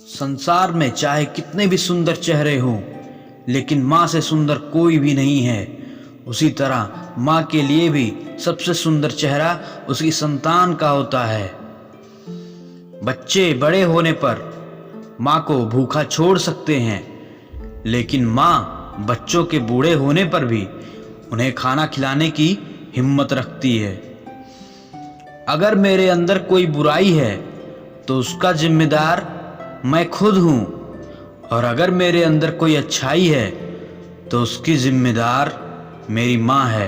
संसार में चाहे कितने भी सुंदर चेहरे हों, लेकिन माँ से सुंदर कोई भी नहीं है। उसी तरह माँ के लिए भी सबसे सुंदर चेहरा उसकी संतान का होता है। बच्चे बड़े होने पर माँ को भूखा छोड़ सकते हैं, लेकिन माँ बच्चों के बूढ़े होने पर भी उन्हें खाना खिलाने की हिम्मत रखती है। अगर मेरे अंदर कोई बुराई है तो उसका जिम्मेदार मैं खुद हूँ, और अगर मेरे अंदर कोई अच्छाई है तो उसकी जिम्मेदार मेरी माँ है।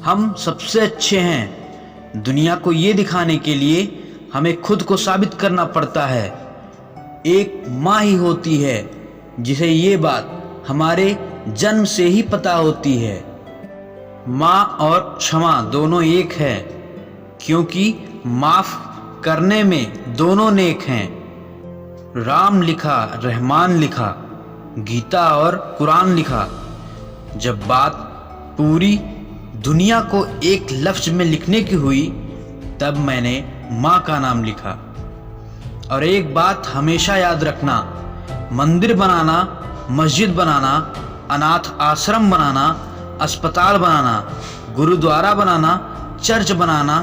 हम सबसे अच्छे हैं, दुनिया को ये दिखाने के लिए हमें खुद को साबित करना पड़ता है। एक माँ ही होती है जिसे ये बात हमारे जन्म से ही पता होती है। माँ और क्षमा दोनों एक है, क्योंकि माफ करने में दोनों नेक हैं। राम लिखा, रहमान लिखा, गीता और कुरान लिखा। जब बात पूरी दुनिया को एक लफ्ज में लिखने की हुई, तब मैंने माँ का नाम लिखा। और एक बात हमेशा याद रखना, मंदिर बनाना, मस्जिद बनाना, अनाथ आश्रम बनाना, अस्पताल बनाना, गुरुद्वारा बनाना, चर्च बनाना,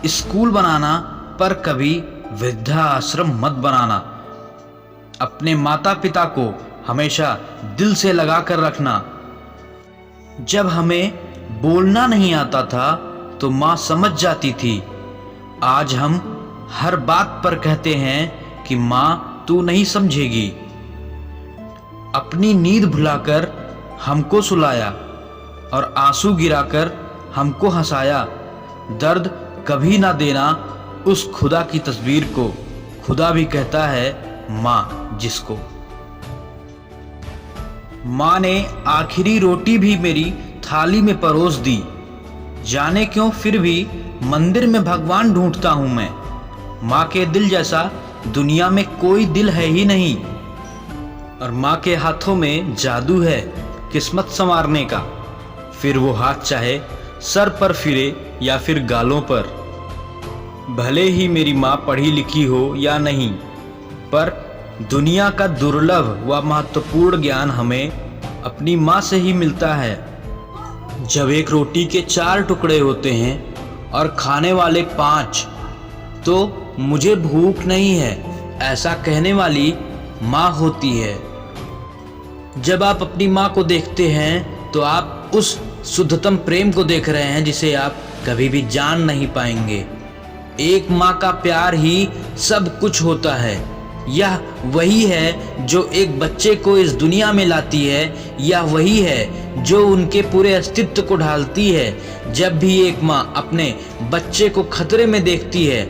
स्कूल बनाना, पर कभी वृद्धा आश्रम मत बनाना। अपने माता पिता को हमेशा दिल से लगा कर रखना। जब हमें बोलना नहीं आता था तो माँ समझ जाती थी। आज हम हर बात पर कहते हैं कि माँ तू नहीं समझेगी। अपनी नींद भुलाकर हमको सुलाया और आंसू गिराकर हमको हंसाया। दर्द कभी ना देना, उस खुदा की तस्वीर को खुदा भी कहता है माँ जिसको। माँ ने आखिरी रोटी भी मेरी थाली में परोस दी। जाने क्यों फिर भी मंदिर में भगवान ढूंढता हूं मैं। माँ के दिल जैसा दुनिया में कोई दिल है ही नहीं। और माँ के हाथों में जादू है किस्मत संवारने का। फिर वो हाथ चाहे सर पर फिरे या फिर गालों पर। भले ही मेरी माँ पढ़ी लिखी हो या नहीं, पर दुनिया का दुर्लभ व महत्वपूर्ण ज्ञान हमें अपनी माँ से ही मिलता है। जब एक रोटी के 4 टुकड़े होते हैं और खाने वाले 5, तो मुझे भूख नहीं है ऐसा कहने वाली माँ होती है। जब आप अपनी माँ को देखते हैं तो आप उस शुद्धतम प्रेम को देख रहे हैं जिसे आप कभी भी जान नहीं पाएंगे। एक माँ का प्यार ही सब कुछ होता है। यह वही है जो एक बच्चे को इस दुनिया में लाती है। यह वही है जो उनके पूरे अस्तित्व को ढालती है। जब भी एक माँ अपने बच्चे को खतरे में देखती है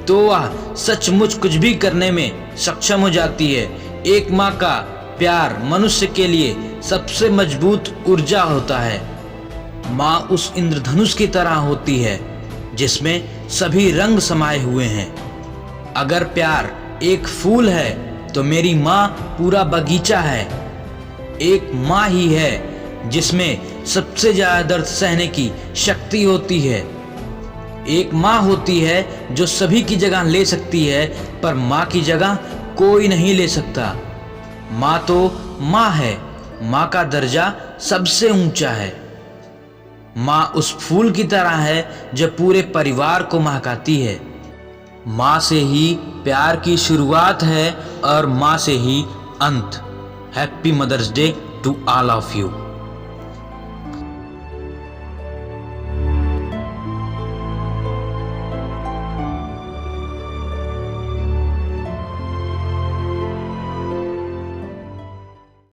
तो वह सचमुच कुछ भी करने में सक्षम हो जाती है। एक माँ का प्यार मनुष्य के लिए सबसे मजबूत ऊर्जा होता है। माँ उस इंद्रधनुष की तरह होती है जिसमें सभी रंग समाये हुए हैं। अगर प्यार एक फूल है तो मेरी माँ पूरा बगीचा है। एक माँ ही है जिसमें सबसे ज्यादा दर्द सहने की शक्ति होती है। एक माँ होती है जो सभी की जगह ले सकती है, पर माँ की जगह कोई नहीं ले सकता। माँ तो माँ है, माँ का दर्जा सबसे ऊंचा है। माँ उस फूल की तरह है जो पूरे परिवार को महकाती है। माँ से ही प्यार की शुरुआत है और माँ से ही अंत। Happy mother's day to all of you.